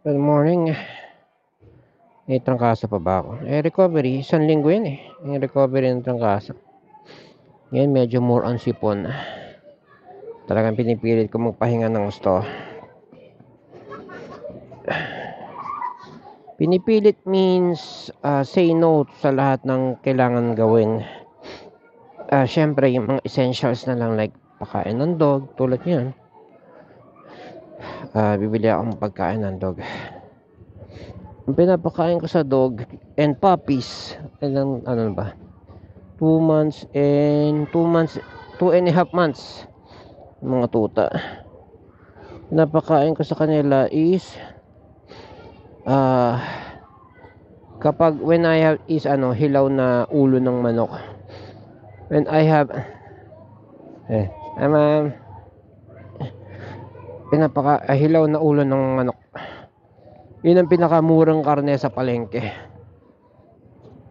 Good morning. May trangkaso pa ba ako? Recovery. Isang linggo yan eh. Yung recovery ng trangkaso. Ngayon medyo more on sipon. Talagang pinipilit ko magpahinga ng gusto. Pinipilit means say no sa lahat ng kailangan gawin. Syempre, yung mga essentials na lang like pakain ng dog. Tulad yan. Bibili akong pagkain ng dog. Ang pinapakain ko sa dog and puppies. Ilang, ano ba? 2 months and 2.5 months. Mga tuta. Pinapakain ko sa kanila is kapag when I have is hilaw na ulo ng manok. When I have hilaw na ulo ng manok. Yun ang pinakamurang karne sa palengke.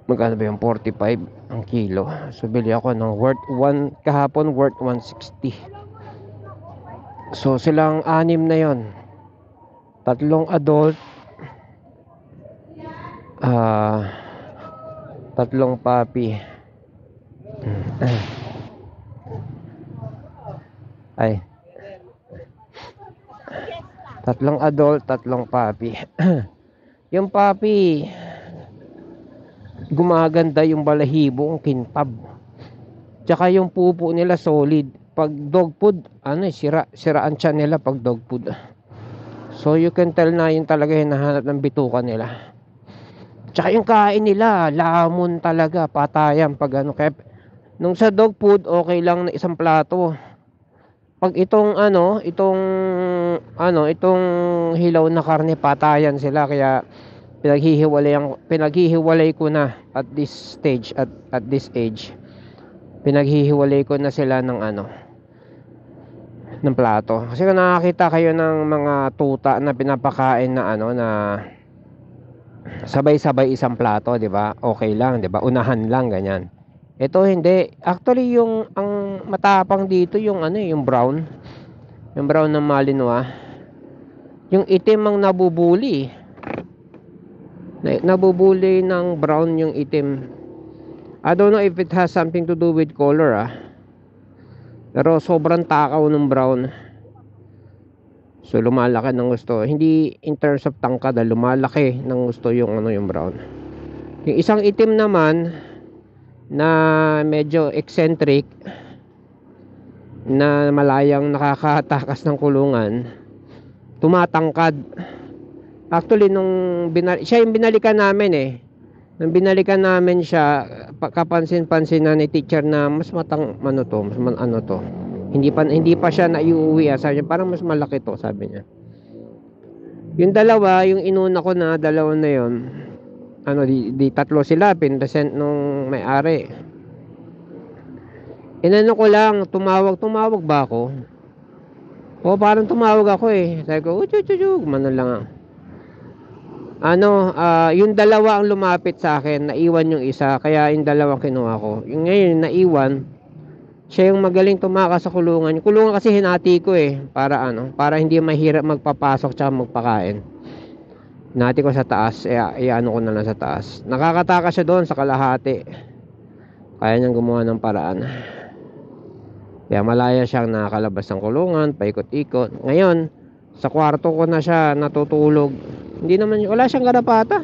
Magkano ba yung 45 ang kilo? So bili ako ng kahapon worth 160. So silang 6 na yon. 3 adult, 3 puppy. Ay. 3 adult, 3 puppy. Yung puppy, gumaganda yung balahibo, ang kintab. Tsaka yung pupo nila solid. Pag dog food, siraan siya nila pag dog food. So you can tell na yun talaga hinahanap ng bituka nila. Tsaka yung kain nila, lamon talaga, patayan pag kaya nung sa dog food, okay lang na isang plato. Pag itong hilaw na karne, patayan sila, kaya pinaghihiwalay ko na at this age. Pinaghihiwalay ko na sila ng plato. Kasi kung nakakita kayo ng mga tuta na pinapakain na na sabay-sabay isang plato, 'di ba? Okay lang, 'di ba? Unahan lang ganyan. Ito hindi. Actually yung ang matapang dito yung yung brown. Yung brown ng Malinois. Yung itim ang nabubuli. Nabubuli ng brown yung itim. I don't know if it has something to do with color Pero sobrang takaw ng brown. So lumalaki ng gusto. Hindi in terms of tangkad, lumalaki ng gusto yung yung brown. Yung isang itim naman na medyo eccentric, na malayang nakakatakas ng kulungan, tumatangkad. Actually siya yung binalikan namin nung binalikan namin siya, kapansin-pansin na ni teacher na mas hindi pa siya naiuwi sabi niya, parang mas malaki to, sabi niya. Yung dalawa, yung inuna ko na dalawa na yon, di 3 sila, pinresent nung may-ari. Inano ko lang, tumawag ba ako? Parang tumawag ako sabi ko, gumano lang yung dalawa ang lumapit sa akin, naiwan yung isa, kaya yung dalawang kinuha ko. Yung ngayon naiwan, siya yung magaling tumakas sa kulungan. Yung kulungan kasi hinati ko para hindi mahirap magpapasok tsaka magpakain. Hinati ko sa taas, iano ko na lang sa taas. Nakakatakas siya doon sa kalahati. Kaya niyang gumawa ng paraan. Kaya malaya siyang nakakalabas ng kulungan, paikot-ikot. Ngayon, sa kwarto ko na siya natutulog. Wala siyang garapata.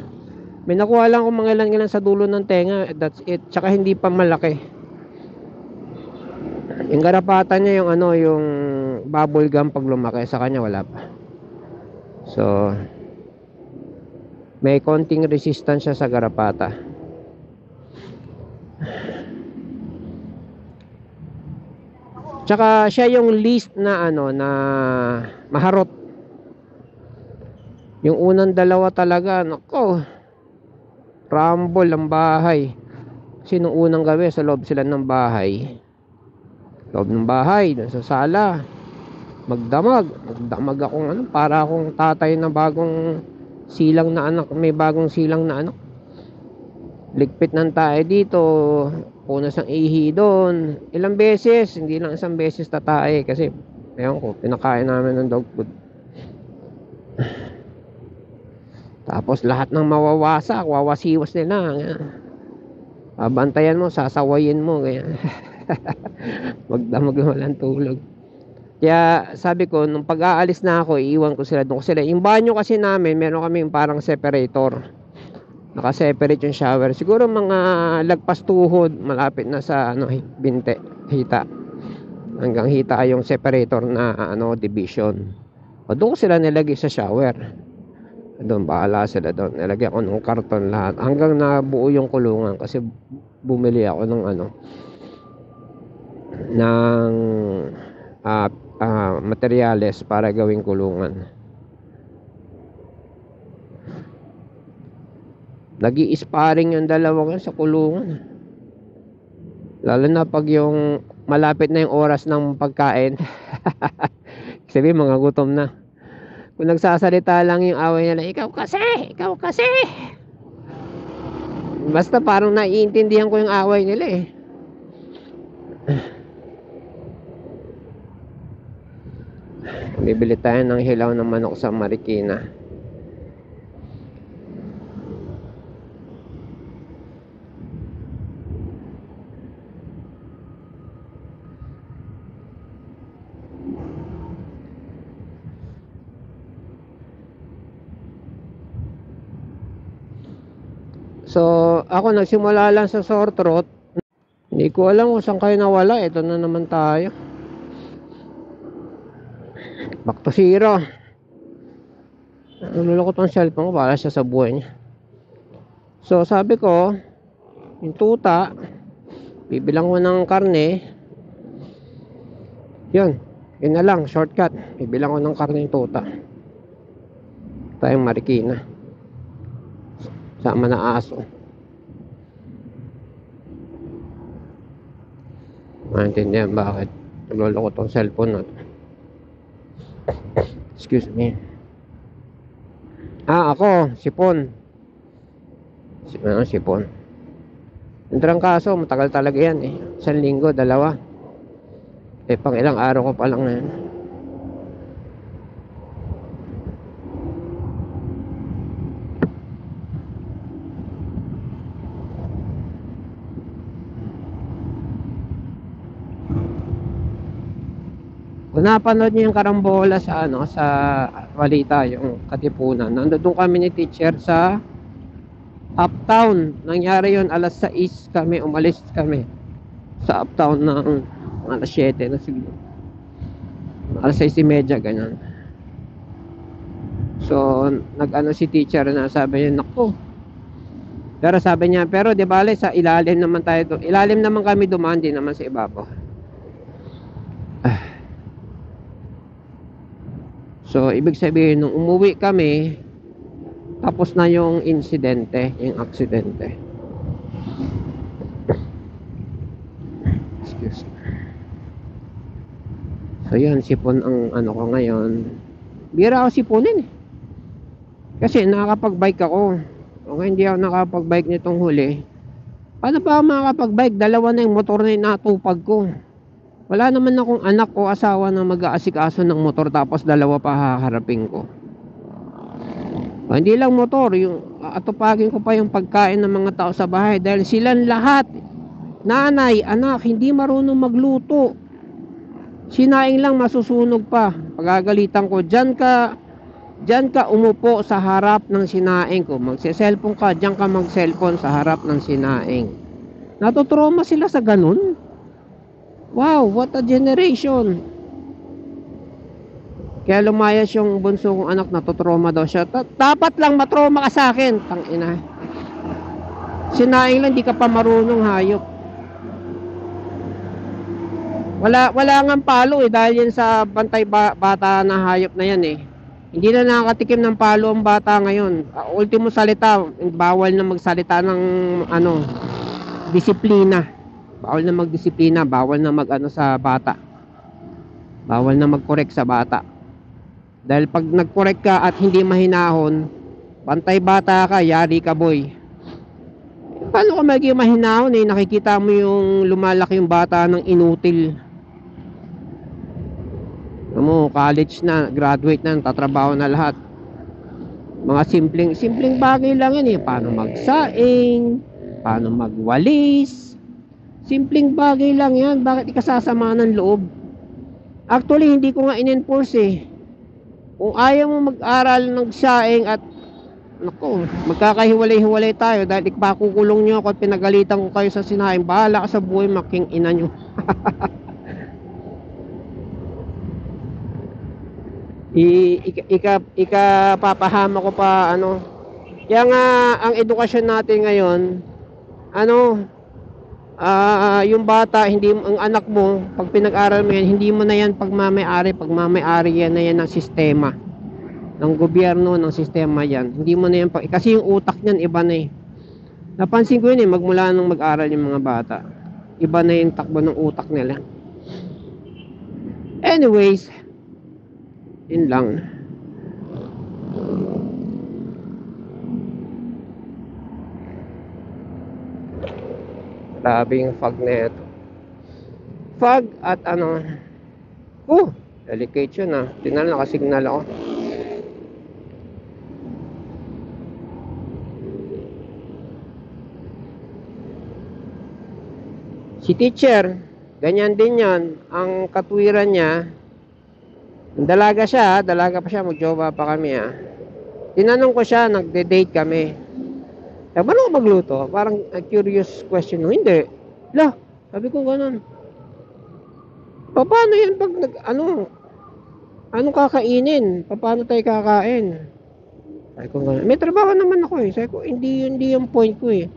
May nakuha lang kung mga ilan sa dulo ng tenga. That's it. Tsaka hindi pa malaki. Yung garapata niya yung bubble gum pag lumaki. Sa kanya wala pa. So may konting resistance siya sa garapata. Tsaka siya yung least na na maharot. Yung unang dalawa talaga, nako, rumble ang bahay. Kasi nung unang gabi, sa loob sila ng bahay. Loob ng bahay, sa sala. Magdamag akong para akong tatay na bagong silang na anak, may bagong silang na anak. Ligpit ng tae dito, punas ng ihi doon. Ilang beses, hindi lang isang beses tatae kasi ewan ko, pinakain namin ng dog food. Tapos lahat ng mawawasak, wawasiwas nila. Babantayan mo, sasawayin mo, ganyan. Magdamag walang tulog. Kaya sabi ko, nung pag-aalis na ako, iiwan ko sila doon. Kasi yung banyo kasi namin, meron kaming parang separator. Naka-separate yung shower. Siguro mga lagpas tuhod, malapit na sa binte, hita. Hanggang hita yung separator na division. O doon ko sila nilagay sa shower. Doon, bahala sila doon. Nilagay ako ng karton lahat. Hanggang nabuo yung kulungan. Kasi bumili ako ng ng materyales para gawing kulungan. Nag-i-sparring yung dalawang sa kulungan. Lalo na pag yung malapit na yung oras ng pagkain. Sabi mga gutom na. Kung nagsasalita lang yung away nila, ikaw kasi. Basta parang naiintindihan ko yung away nila eh. Bibili tayo ng hilaw ng manok sa Marikina. So, ako nagsimula lang sa sore throat. Hindi ko alam kung saan kayo nawala. Ito na naman tayo. Back to zero. Nalulukot ang cellphone ko para siya sa buhay niya. So, sabi ko, yung tuta, bibilang ko ng karne. Yun na lang, shortcut. Bibilang ko ng karne yung tuta. Tayong Marikina. Sama na aso. Maintindihan bakit nalulukot tong cellphone natin. Excuse me. Ako, sipon. Sipon. Entrang kaso, matagal talaga yan eh. 1 linggo, 2. Pang ilang araw ko pa lang na yan. Kung napanood niyo yung karambola sa sa balita, yung Katipunan, nandoon kami ni teacher sa Uptown. Nangyari yun, alas 6 kami, umalis kami sa Uptown ng alas 7 na siguro. Alas 6:30, ganyan. So, si teacher na sabi niya, naku. Pero sabi niya, pero di bale sa ilalim naman tayo. Ilalim naman kami dumaan, di naman sa ibabaw. So, ibig sabihin, nung umuwi kami, tapos na yung insidente, yung aksidente. Excuse me. So, yun, sipon ang ko ngayon. Bira ako sipunin eh. Kasi nakakapag-bike ako. Kung hindi ako nakakapag-bike nitong huli, paano pa ako makakapag-bike? 2 na yung motor na yung natupag ko. Wala naman akong anak o asawa na mag-aasikaso ng motor tapos 2 pa haharapin ko. Hindi lang motor, yung atupagin ko pa yung pagkain ng mga tao sa bahay dahil silang lahat, nanay, anak, hindi marunong magluto. Sinaing lang masusunog pa. Pagagalitan ko, diyan ka umupo sa harap ng sinaing ko. Magse-cellphone ka, diyan ka mag-cellphone sa harap ng sinaing. Natutroma sila sa ganun. Wow, what a generation. Kaya lumayas yung bunso kong anak, natutroma daw siya. Dapat lang matroma ka sa akin. Tangina. Sinaing lang, di ka pa marunong, hayop. Wala ngang palo eh, dahil yan sa bantay bata na hayop na yan eh. Hindi na nakakatikim ng palo ang bata ngayon. Ultimo salita, bawal na magsalita ng disiplina. Bawal na magdisiplina, bawal na sa bata. Bawal na mag-correct sa bata. Dahil pag nag-correct ka at hindi mahinahon, bantay bata ka, yari ka boy. Paano ka magiging mahinahon eh? Nakikita mo yung lumalaki yung bata ng inutil. College na, graduate na, tatrabaho na lahat. Mga simpleng bagay lang yan eh. Paano magsaing, paano magwalis. Simpleng bagay lang yan. Bakit ikasasama ng loob? Actually, hindi ko nga in-enforce eh. Kung ayaw mo mag-aral ng saing at naku, magkakahiwalay-hiwalay tayo dahil ipakukulong nyo ako at pinagalitan ko kayo sa sinaing. Bahala ka sa buhay, making ina nyo. Papahama ko pa ano. Kaya nga ang edukasyon natin ngayon, ano, yung bata, hindi ang anak mo, pag pinag-aral mo yan, hindi mo na yan pagmamay-ari yan na yan ng sistema, ng gobyerno, ng sistema yan. Hindi mo na yan, kasi yung utak niyan iba na eh. Napansin ko yun eh, magmula nung mag-aral yung mga bata. Iba na yung takbo ng utak nila. Anyways, yun lang. Grabe yung fog na ito. Fog at ano. Delicate yun ah. Tingnan, nakasignal ako. Si teacher, ganyan din yan. Ang katwiran niya, dalaga siya, dalaga pa siya, magjowa pa kami ah. Tinanong ko siya, nagde-date kami. Paano ko magluto? Parang curious question. Hindi. Lah, sabi ko ganun. Paano yan pag anong kakainin? Paano tayo kakain? Sabi ko ganun. May trabaho naman ako eh. Sabi ko, hindi yung point ko eh.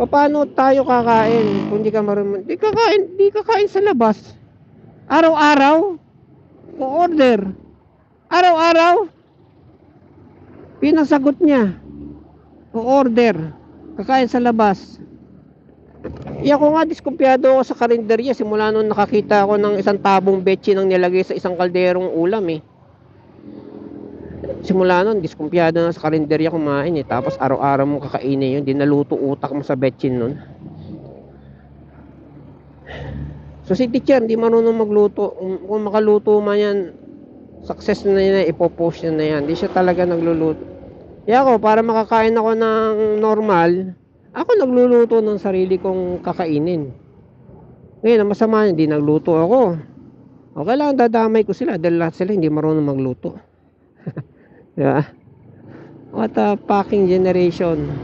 Paano tayo kakain kung di ka marunong? Di kakain sa labas. Araw-araw? O-order. Araw-araw? Pinasagot niya. O-order. Kakain sa labas. Ako nga, diskumpiyado ako sa karinderya simula nung nakakita ako ng isang tabong betchin ang nilagay sa isang kalderong ulam eh. Simula nun, diskumpiyado na sa karinderya kumain eh. Tapos araw-araw mo kakainin yun. Di naluto utak mo sa betchin nun. So si teacher, hindi marunong magluto. Kung makaluto man yan, success na yan, ipopost niya na yan. Hindi siya talaga nagluluto. Kaya ako, para makakain ako ng normal, ako nagluluto ng sarili kong kakainin. Ngayon, ang masama, hindi nagluto ako. Okay lang, dadamay ko sila dahil lahat sila hindi marunong magluto. Diba? What a fucking generation.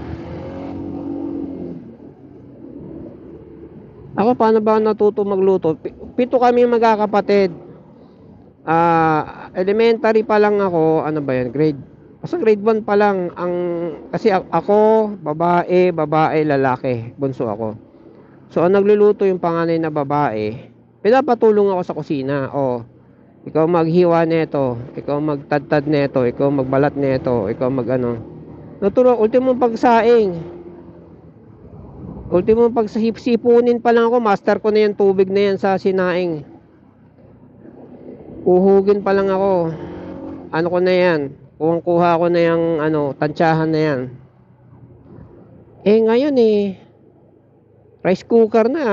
Ako, paano ba natuto magluto? 7 kami magkakapatid. Elementary pa lang ako, ano ba yan, sa grade 1 pa lang, kasi ako, babae, lalaki, bunso ako. So, ang nagluluto yung panganay na babae, pinapatulong ako sa kusina. Ikaw maghiwa nito, ikaw magtadtad nito, ikaw magbalat nito, ikaw magano. Ultimong pagsaing. Ultimong pagsisipunin pa lang ako, master ko na yung tubig na yan sa sinaing. Uhugin pa lang ako. Ano ko na yan? Kuha ko na yung tansyahan na yan. Ngayon rice cooker na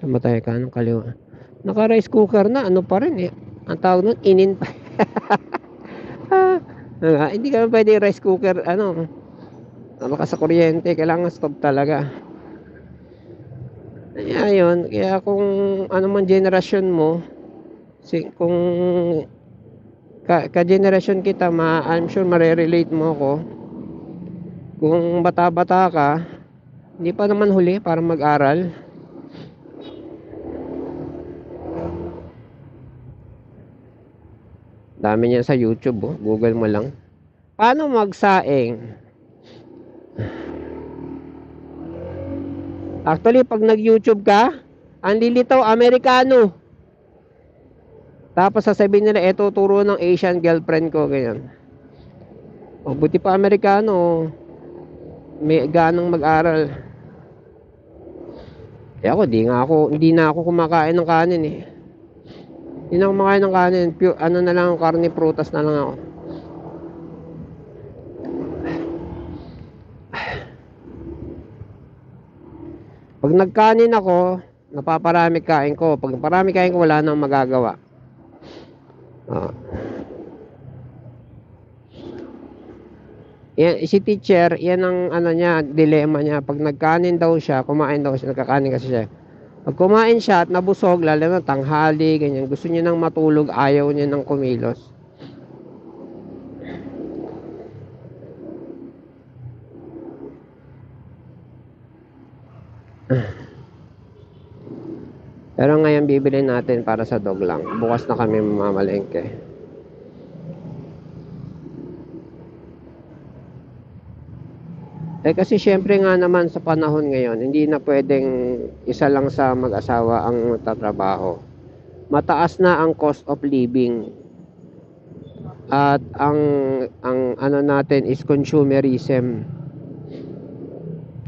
Saan ba tayo ka? Anong kaliwa? Naka rice cooker na, pa rin eh. Ang tawag nun, inin pa. Hindi ka pwede rice cooker, baka sa kuryente, kailangan stove talaga. Ayun, kaya kung ano man generasyon mo, kung ka-generation kita, I'm sure marerelate mo ako. Kung bata-bata ka, hindi pa naman huli para mag-aral. Dami niya sa YouTube, Google mo lang. Paano magsaing? Actually, pag nag-YouTube ka, ang lilitaw, Amerikano. Tapos sasabihin nila, eto turo ng Asian girlfriend ko, ganyan. Buti pa Amerikano, may ganang mag-aral. Ako, hindi na ako kumakain ng kanin eh. Hindi na ako kumakain ng kanin, pure, na lang, karne, prutas na lang ako. Pag nagkanin ako, napaparami kain ko. Pag parami kain ko, wala nang magagawa. Yan, si teacher, yan ang ano niya, dilema niya. Pag nagkanin daw siya, kumain daw siya, nagkakanin kasi siya. Pag kumain siya at nabusog, lalo na tanghali, ganyan, gusto niya nang matulog, ayaw niya nang kumilos. Pero ngayon bibili natin para sa dog lang. Bukas na kami mamamalengke. Kasi syempre nga naman sa panahon ngayon, hindi na pwedeng isa lang sa mag-asawa ang tatrabaho. Mataas na ang cost of living. At ang ano natin is consumerism.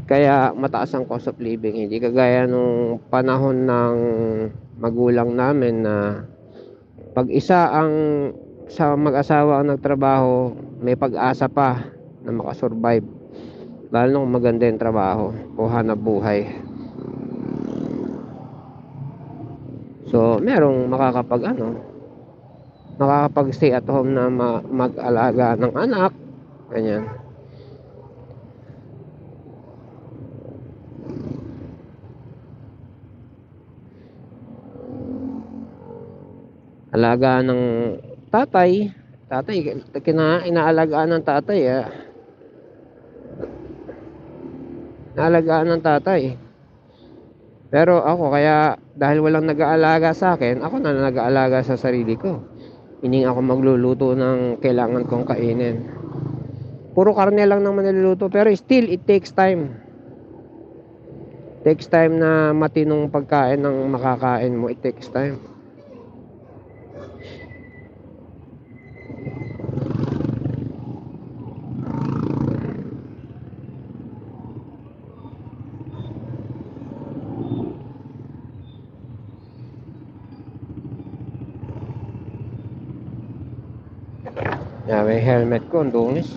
Kaya mataas ang cost of living. Hindi kagaya nung panahon ng magulang namin na pag isa ang sa mag-asawa ang nagtrabaho, may pag-asa pa na makasurvive. Lalo nung maganda yung trabaho o hanap buhay. So, merong makakapag stay at home na mag-alaga ng anak. Ganyan. Alaga ng tatay. Inaalagaan ng tatay. Inaalagaan ng tatay. Pero ako, kaya dahil walang nag-aalaga sa akin, ako na nag-aalaga sa sarili ko. Hindi ako magluluto ng kailangan kong kainin. Puro karne lang naman niluluto, pero still it takes time. Takes time na matinong pagkain ng makakain mo. It takes time. May helmet ko, ang dungis.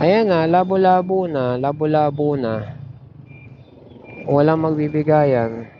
Ayan na, labo-labo na. Walang magbibigayan.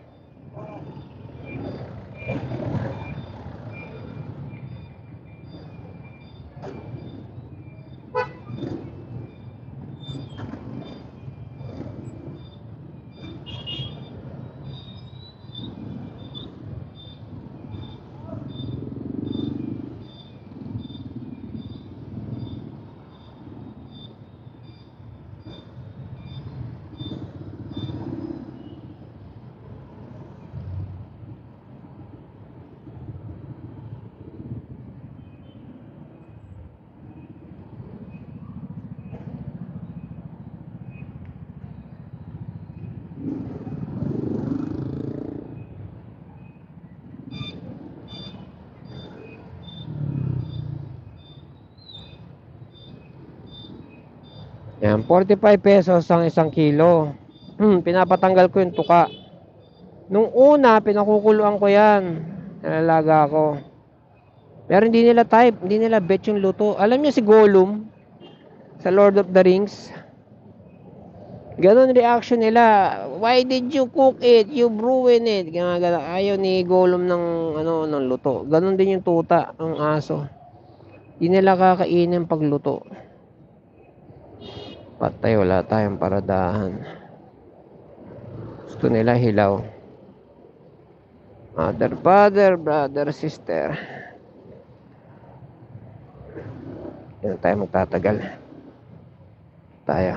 Yan, 45 pesos ang 1 kilo. Pinapatanggal ko yung tuka. Nung una, pinakukuluan ko yan. Nalalaga ko. Pero hindi nila bet yung luto. Alam niyo si Gollum sa Lord of the Rings? Ganon reaction nila. Why did you cook it? You ruin it. Ayaw ni Gollum ng luto. Ganon din yung tuta, ang aso. Hindi nila kakainin pagluto. Patay, wala tayong paradahan. Gusto nila hilaw. Mother, father, brother, sister. Yan tayo magtatagal. Tayo.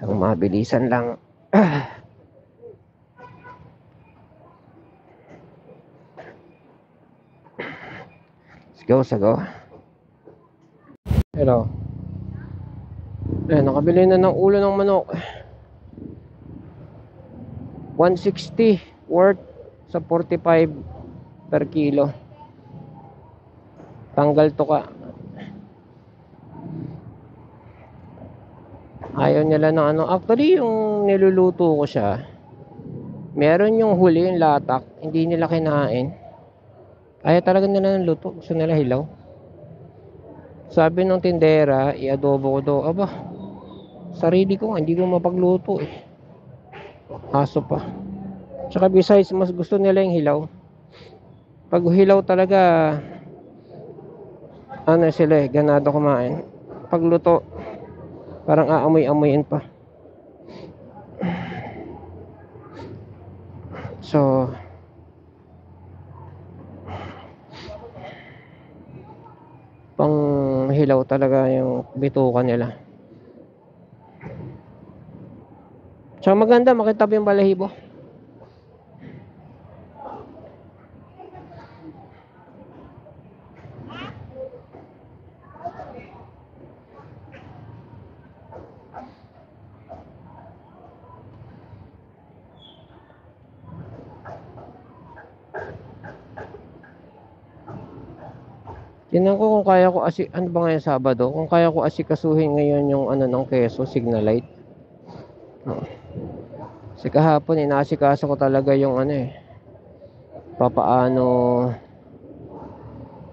So, mabilisan lang. Let's go. Hello. Nakabili na ng ulo ng manok. 160 worth sa 45 per kilo. Tanggal tuka. Ayaw nila ng Actually, yung niluluto ko siya, meron yung huli, yung latak, hindi nila kinain. Ayaw talaga nila ng luto. Gusto nila hilaw. Sabi ng tindera, i-adobo ko daw. Aba, sarili ko nga, hindi ko mapagluto eh. Aso pa. Tsaka besides, mas gusto nila yung hilaw. Pag hilaw talaga, ano sila eh, ganado kumain. Pagluto, parang aamoy-amoyin pa. So, pang hilaw talaga yung bitukan nila. Tsaka maganda, makitabi yung balahibo. Tingnan ko kung kaya ko ano ba ngayon Sabado? Kung kaya ko asikasuhin ngayon yung ano ng Quezon Signalite. No. Kasi kahapon inaasikaso ko talaga yung ano eh. Papaano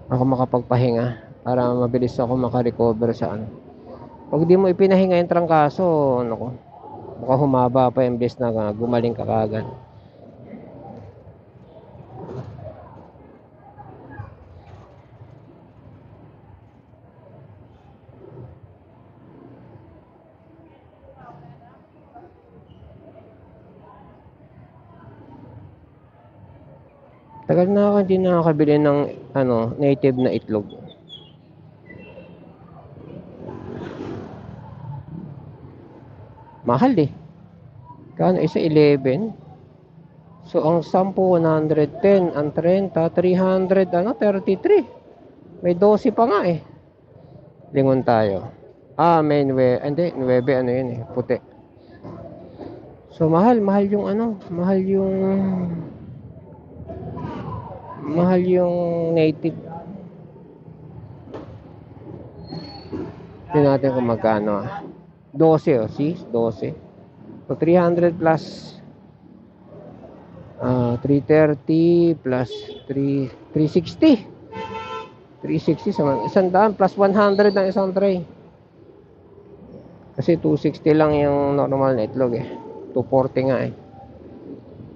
ako makapagpahinga para mabilis ako makarecover sa ano. Pag di mo ipinahinga yung trangkaso, ano ko, baka humaba pa yung imbes na gumaling ka kagad. Tagal na ako hindi nakakabili ng ano, native na itlog. Mahal eh. Kano isa 11? So ang 10 110, ang 30 300, ano 33. May 12 pa nga eh. Lingon tayo. May 9, hindi 9 ano yun eh, puti. So mahal yung ano, mahal yung native. Tingnan natin kung magkano. 12 oh, see? 12. So 300 plus 330 plus 360. 360 sa isang daan plus 100 ng isang tray. Kasi 260 lang yung normal na itlog eh. 240 nga eh.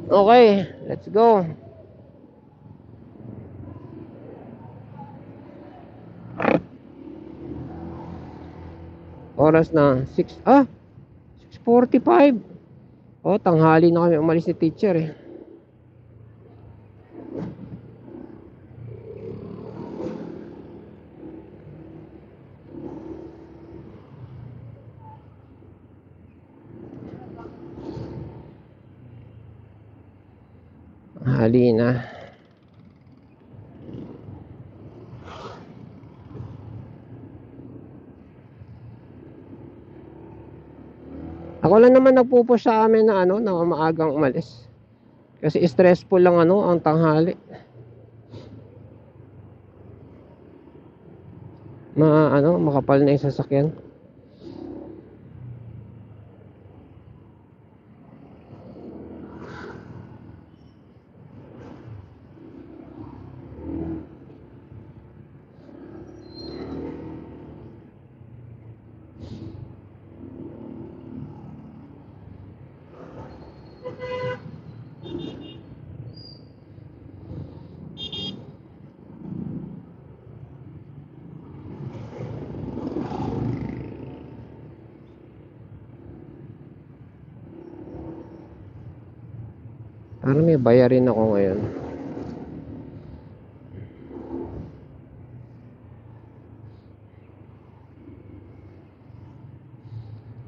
Okay, let's go. Oras na 6:45. Tanghali na kami umalis ni teacher eh. Hali na. Ako lang naman nagpupush sa amin na ano, na maagang umalis. Kasi stressful lang ano, ang tanghali. Makapal na yung sasakyan. Parang may bayarin ako ngayon.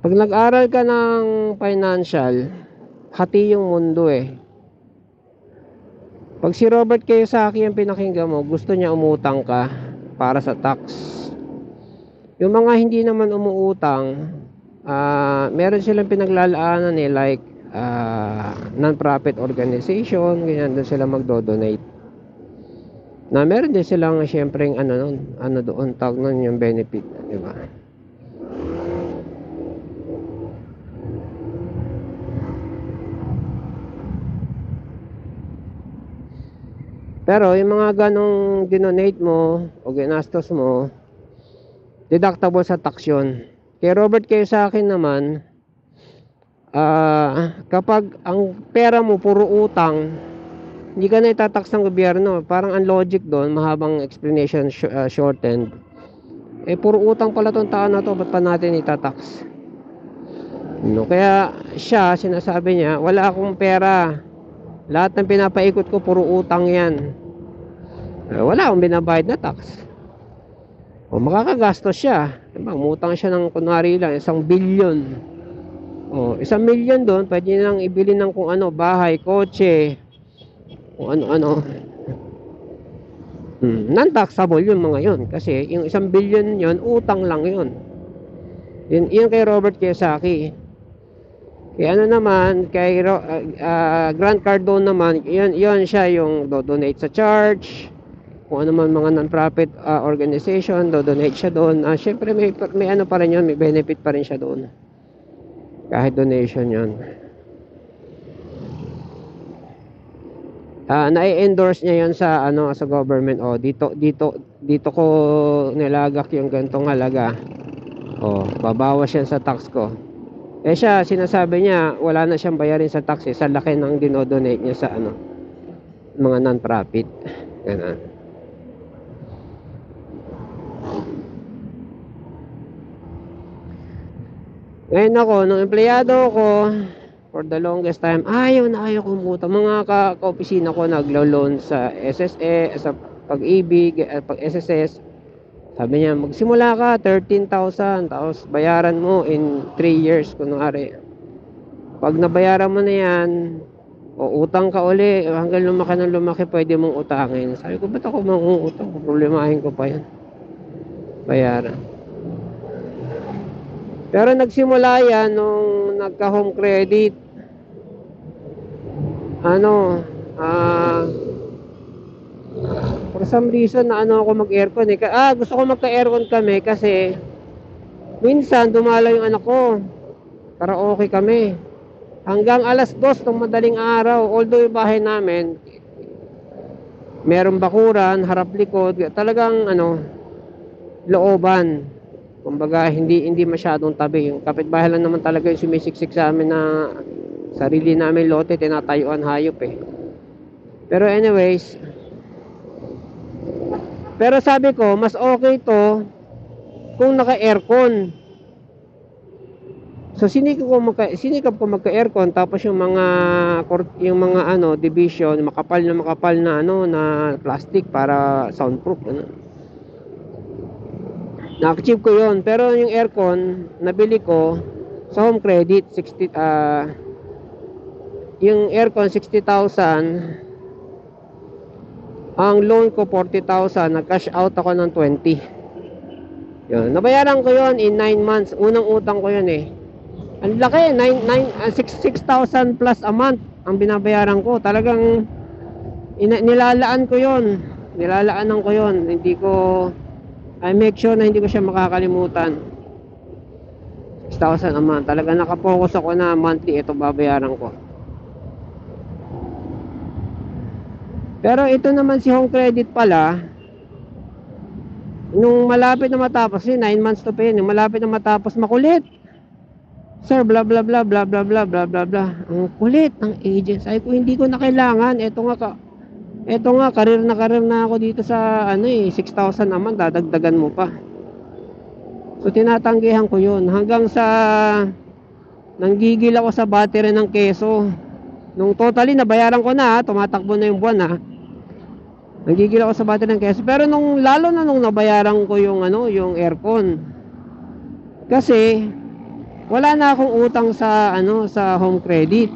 Pag nag-aral ka ng financial, hati yung mundo eh. Pag si Robert Kiyosaki ang pinakinggan mo, gusto niya umutang ka para sa tax. Yung mga hindi naman umuutang, meron silang pinaglalaanan eh, like non-profit organization, ganyan, doon sila magdo-donate. Na meron din silang syempre ano doon tawag nun yung benefit, di ba? Pero yung mga ganong dinonate mo o ginastos mo, deductible sa tax yun. Kay Robert Kiyosaki naman, kapag ang pera mo puro utang, hindi ka na itatax ng gobyerno. Parang ang logic doon, mahabang explanation, shortened. Puro utang pala tong tao na to, ba't pa natin itatax? No, kaya siya, sinasabi niya, wala akong pera. Lahat ng pinapaikot ko, puro utang yan. Wala akong binabayad na tax. O makakagastos siya. Diba, umutang siya ng kunwari lang, 1 billion. O, 1 million doon, pwede nang ibili ng kung ano, bahay, kotse, kung ano-ano. Non-taxable yung mga yun. Kasi yung 1 billion yun, utang lang yun. Yun kay Robert Kiyosaki. Kaya ano naman, kay Grant Cardone naman, yun siya yung do-donate sa church, kung ano man mga non-profit organization, do-donate siya doon. Syempre may ano pa rin yun, may benefit pa rin siya doon. Kahit donation yun. Na-endorse niya yun sa sa government. Dito ko nilagak yung gantong halaga. Babawas yan sa tax ko. Siya, sinasabi niya, wala na siyang bayarin sa tax sa laki ng dinodonate niya sa mga non-profit. Ganun. Ngayon ako, nung empleyado ko, for the longest time, ayaw kumutang. Mga ka-opisina ko naglo-loan sa SSE, sa Pag-ibig, Pag-SSS. Sabi niya, magsimula ka, 13,000, tapos bayaran mo in 3 years, kunwari. Pag nabayaran mo na yan, o utang ka uli, hanggang lumaki, pwede mong utangin. Sabi ko, ba't ako mangungutang? Problemahin ko pa yan. Bayaran. Pero nagsimula yan nung nagka-home credit. For some reason na ako mag-aircon gusto ko magka-aircon kami kasi minsan dumala yung anak ko. Karaoke kami. Hanggang 2:00 ng madaling araw. Although yung bahay namin, merong bakuran, harap likod, talagang looban. Kumbaga hindi masyadong tabi. Yung kapitbahay lang naman talaga yung sumisiksik sa amin na sarili namin lote, tinatayuan hayop Pero anyways, pero sabi ko, mas okay to kung naka-aircon. So sinikap ko magka-aircon, tapos yung mga division, makapal na na plastic para soundproof Na-achieve ko yun. Pero yung aircon, nabili ko sa home credit, yung aircon, 60,000. Ang loan ko, 40,000. Nag-cash out ako ng 20. Yun. Nabayaran ko yun in 9 months. Unang utang ko yun Ang laki, 6,000 plus a month ang binabayaran ko. Talagang nilalaan ko yun. Nilalaanan ko yun. I make sure na hindi ko siya makakalimutan. 6,000 a month. Talaga nakapokus ako na monthly ito babayaran ko. Pero ito naman si home credit pala, nung malapit na matapos, 9 months to pay, nung malapit na matapos, makulit. Sir, blah blah blah blah blah blah blah blah blah. Ang kulit ng agent. Ay ko hindi ko na kailangan. Ito nga, karir na ako dito sa 6,000 naman, dadagdagan mo pa. So tinatanggihan ko yun hanggang sa nanggigil ako sa battery ng keso. Nung totally nabayaran ko na, tumatakbo na yung buwan nanggigil ako sa battery ng keso. Pero lalo na nung nabayaran ko yung aircon. Kasi wala na akong utang sa home credit.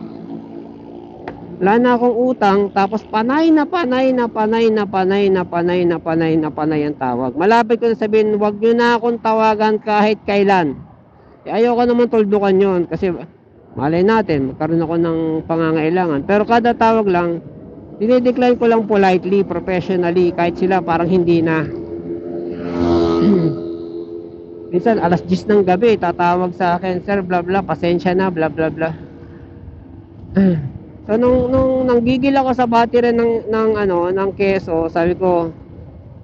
Wala na akong utang, tapos panay na panay ang tawag. Malapit ko na sabihin, wag nyo na akong tawagan kahit kailan. Ayoko naman tuldukan yon kasi malay natin, magkaroon ako ng pangangailangan. Pero kada tawag lang, dinidecline ko lang politely, professionally, kahit sila parang hindi na. Minsan, 10:00 ng gabi, tatawag sa akin, sir, blah blah, pasensya na, blah blah blah. So nung nanggigil ako sa battery ng keso, sabi ko,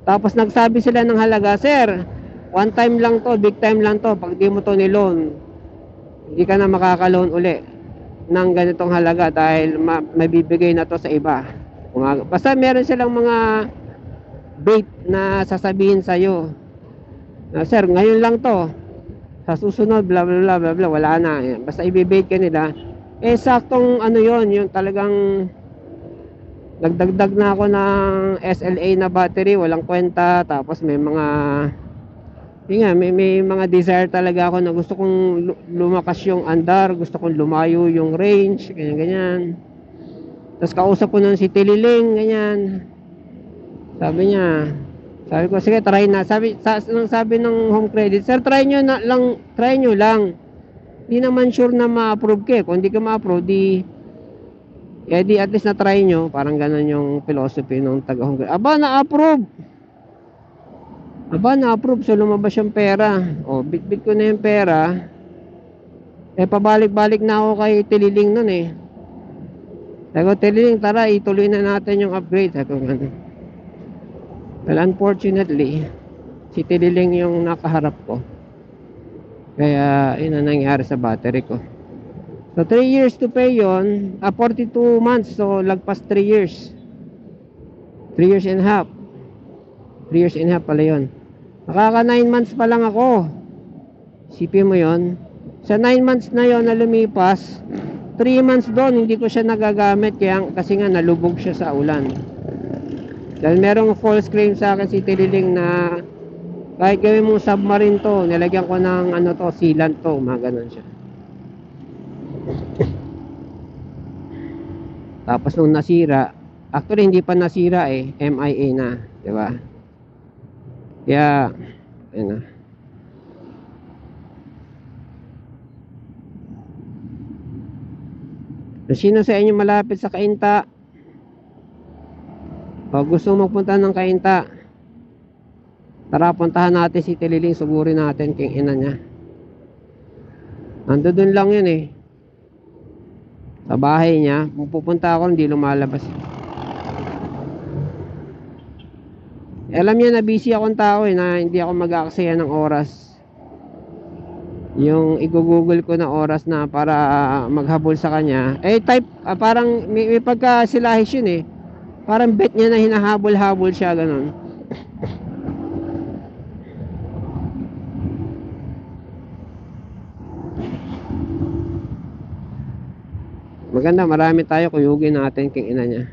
tapos nagsabi sila ng halaga, sir, one time lang to, big time lang to. Pag di mo to ni-loan, hindi ka na makaka-loan uli ng ganitong halaga dahil mabibigay na to sa iba. Basta meron silang mga bait na sasabihin sa'yo na, sir, ngayon lang to, sa susunod, bla bla bla bla bla, wala na. Basta ibibait ka nila. Eh, saktong ano yon, yung talagang nagdagdag na ako ng SLA na battery, walang kwenta. Tapos may mga, yun nga, may mga desire talaga ako na gusto kong lumakas yung andar, gusto kong lumayo yung range, ganyan ganyan. Tapos kausap ko nun si Tililing, ganyan. Sabi ko, sige, try na. Sabi ng Home Credit, sir, try nyo lang. Di naman sure na ma-approve ka. Kung di ka ma-approve, di at least na try nyo. Parang ganun yung philosophy ng taga Home Credit. Na-approve. So lumabas yung pera. O, bit ko na yung pera. Eh, pabalik-balik na ako kay Tililing nun eh. Sabi ko, Tililing, tara, ituloy na natin yung upgrade. Sabi ko, ganun. Well, unfortunately, si Tililing yung nakaharap ko. Kaya, yun ang nangyari sa battery ko. So, 3 years to pay yun. 42 months. So, lagpas 3 years. 3 years and a half. 3 years and a half pala yun. Nakaka 9 months pa lang ako. Sipin mo yun. Sa 9 months na yun na lumipas, 3 months doon, hindi ko siya nagagamit. Kasi nga, nalubog siya sa ulan. Dahil merong false claim sa akin si Tililing na kahit gawin mong submarine to, nilagyan ko ng ano to, sealant to, mga ganun siya. Tapos nung nasira, actually hindi pa nasira eh, MIA na, di ba? Kaya, ayun na. Sino sa inyo malapit sa Cainta? Pag gusto magpunta ng Cainta, tara, puntahan natin si Tililing, sugurin natin king ina niya. Nandoon lang yun eh. Sa bahay niya. Kung pupunta ako, hindi lumalabas. Alam niya na busy akong tao eh, na hindi ako mag-aaksaya ng oras. Yung i-google ko na oras na para maghabol sa kanya. Eh, parang may pagkasilahis yun eh. Parang bet niya na hinahabol-habol siya, ganun. Maganda, marami tayo, kuyugin natin king ina niya.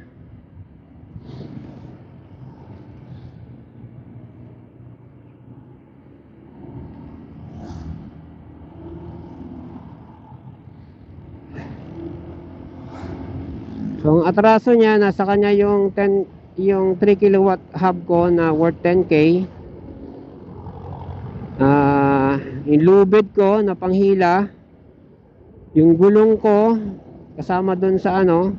So, ang atraso niya, nasa kanya yung 3 kilowatt hub ko na worth 10K. Yung lubid ko na panghila. Yung gulong ko, kasama dun sa ano,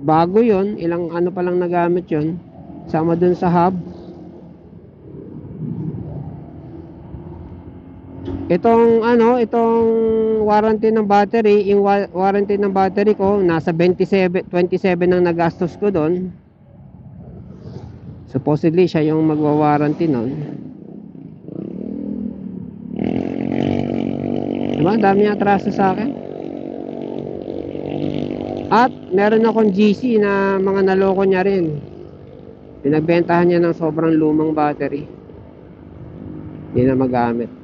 bago yun, ilang ano pa lang nagamit yun. Kasama dun sa hub. Itong warranty ng battery, yung warranty ng battery ko nasa 27 ang nagastos ko doon. Supposedly siya yung magwa-warranty noon. Diba? Dami niya atraso sa akin. At meron akong GC na mga naloko niya rin. Pinagbentahan niya ng sobrang lumang battery. Hindi na magamit.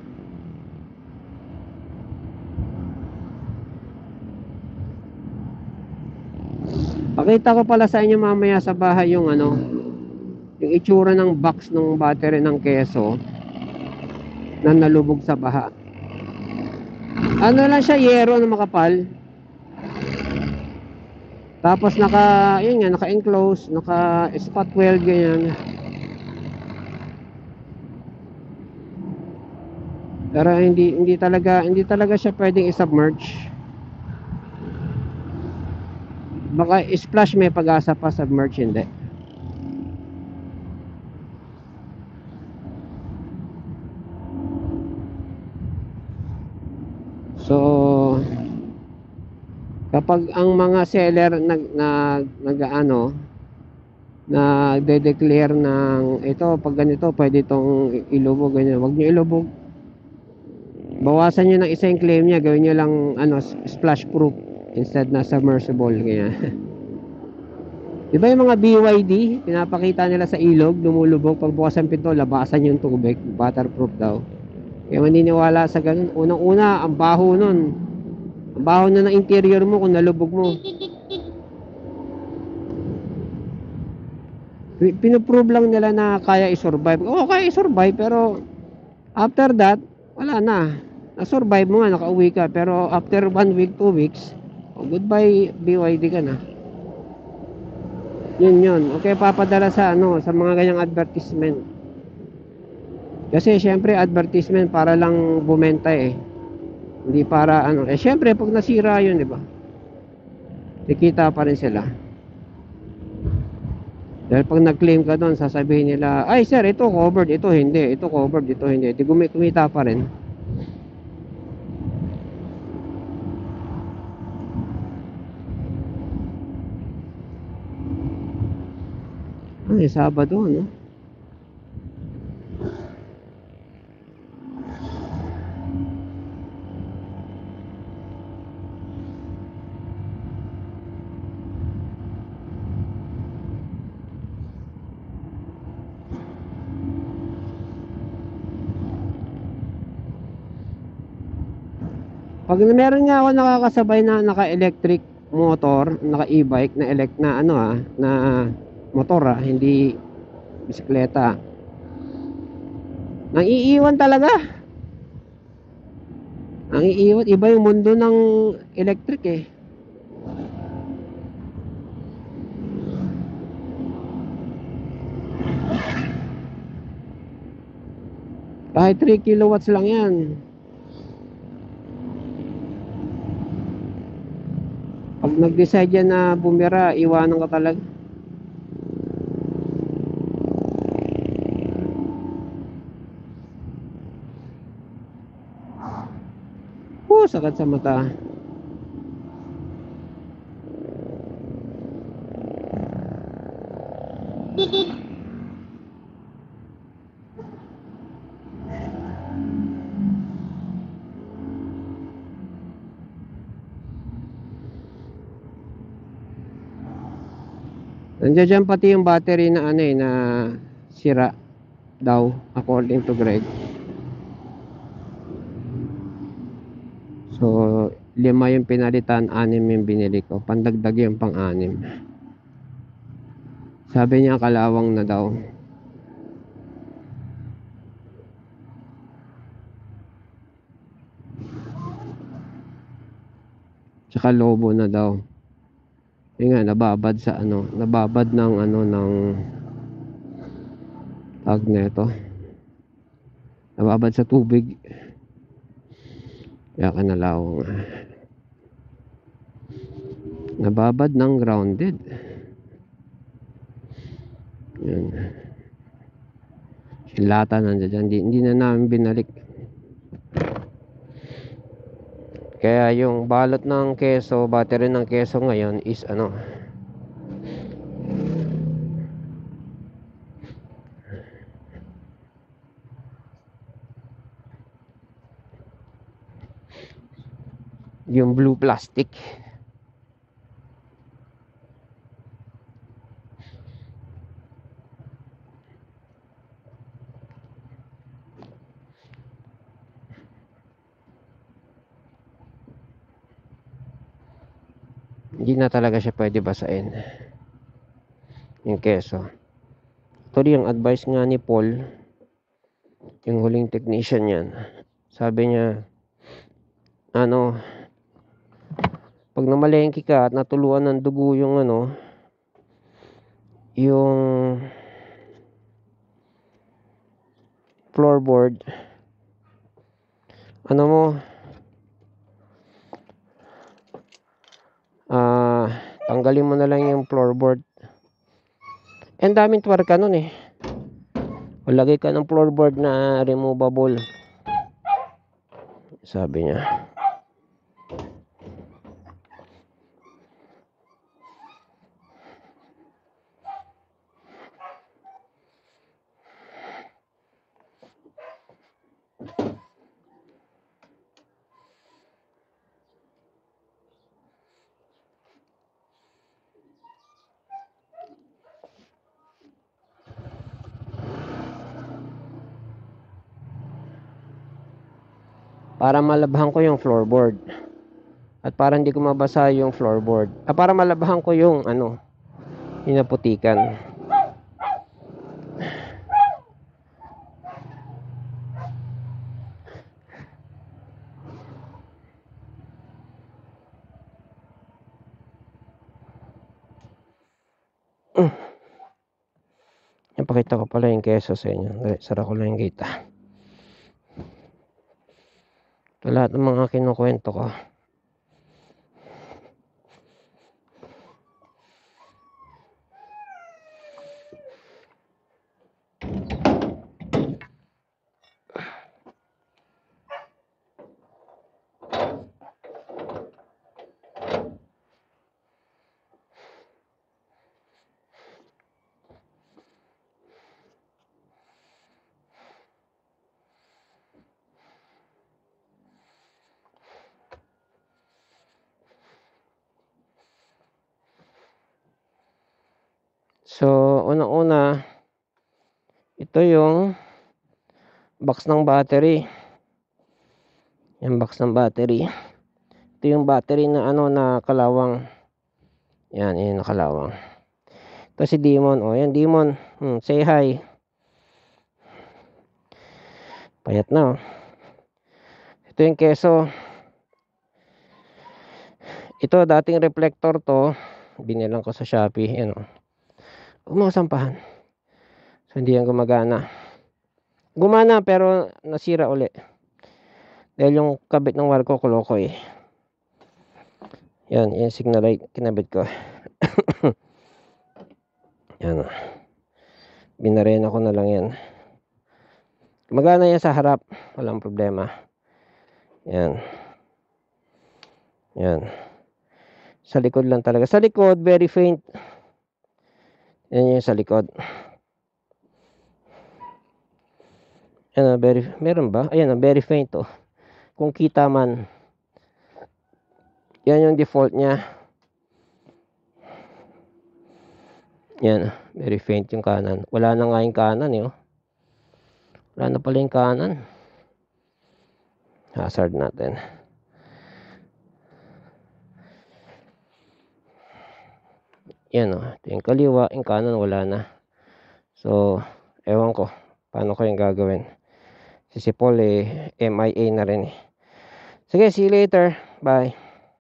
Pakita ko pala sa inyo mamaya sa bahay yung yung itsura ng box ng battery ng keso na nalubog sa baha. Ano lang siya, yero na makapal. Tapos naka-enclose, naka-spot weld ganyan. Pero hindi talaga siya pwedeng i-submerge. Baka splash may pag-asa pa, submerge hindi. So kapag ang mga seller na de-declare ng ito, pag ganito pwede itong ilubog, ganyan. Wag niyo ilubog, bawasan niyo ng isa yung claim niya, gawin niyo lang ano, splash proof instead na submersible, ganyan. Diba yung mga BYD, pinapakita nila sa ilog, lumulubog, pagbukas ng pinto, labasan yung tubig, waterproof daw. Kaya maniniwala sa ganun. Unang-una, ang baho nun. Ang baho na ng interior mo kung nalubog mo. Pinoprove lang nila na kaya i-survive. Oo, kaya i-survive, pero after that, wala na. Na-survive mo nga, nakauwi ka. Pero after 1 week, 2 weeks, oh, goodbye BYD ka na. Yun. Okay, papadala sa ano, sa mga ganyang advertisement. Kasi syempre advertisement para lang bumenta eh. Hindi para ano. Eh syempre pag nasira yun, di ba? Kikita pa rin sila. Dahil pag nag-claim ka doon, sasabihin nila, ay sir, ito covered, ito hindi. Ito covered, ito hindi. Di kumita pa rin. Ay, Sabado, no? Pag meron nga ako nakakasabay na naka-electric motor, naka-e-bike na na ano na motor hindi bisikleta. Nang iiwan talaga. Ang iiwan, iba yung mundo ng electric eh. Kahit 3 kilowatts lang yan. Pag nag-decide yan na bumira, iwanan ka talaga. Sakit sa mata. Nandiyan dyan pati yung battery na ano na sira daw according to Greg. So 5 yung pinalitan, 6 yung binili ko. Pandagdag yung pang-6. Sabi niya kalawang na daw. Tsaka lobo na daw. Yun nga, nababad sa ano, nababad ng ano ng tag neto. Nababad sa tubig. Kaya kanalawang. Nababad ng grounded. Yun. Silata nandiyan, hindi na namin binalik. Kaya yung balot ng keso, battery ng keso ngayon is ano, yung blue plastic. Hindi na talaga siya pwede basain yung keso. Actually, yung advice nga ni Paul, yung huling technician yan, sabi niya, ano, pag namalengke ka at natuluan ng dugo yung ano, yung floorboard, ano mo, tanggalin mo na lang yung floorboard. And daming twerka nun eh. Lagay ka ng floorboard na removable, sabi niya. para malabhan ko yung floorboard. At para hindi ko mabasa yung floorboard. Para malabhan ko yung ano, yung naputikan. Napakita ko pala yung keso sa inyo. Dali, sara ko lang yung gate. Ito lahat ng mga kinukwento ko. So, unang-una, ito yung box ng battery. Yung box ng battery. Ito yung battery na ano na kalawang. Yan, yun nakalawang. Ito si Demon. O, yan Demon. Say hi. Payat na, oh. Ito yung keso. Ito, dating reflector to. Binilang ko sa Shopee. Yan, oh. Umasampahan. So, hindi yan gumagana. Gumana, pero nasira uli. Dahil yung kabit ng wire ko, kuloko eh. Yan, yung signal light, kinabit ko. Yan. Binarena ko na lang yan. Gumagana yan sa harap. Walang problema. Yan. Yan. Sa likod lang talaga. Sa likod, very faint. Yan yung sa likod. Yan, meron ba? Ayan, very faint, oh. Kung kita man. Yan yung default niya. Yan, very faint yung kanan. Wala na nga yung kanan, eh, oh. Wala na pala yung kanan. Hazard natin. Yan, oh. Ito yung kaliwa, yung kanan wala na. So, ewan ko. Paano ko yung gagawin? Si Paul, MIA na rin, eh. Sige, see you later. Bye.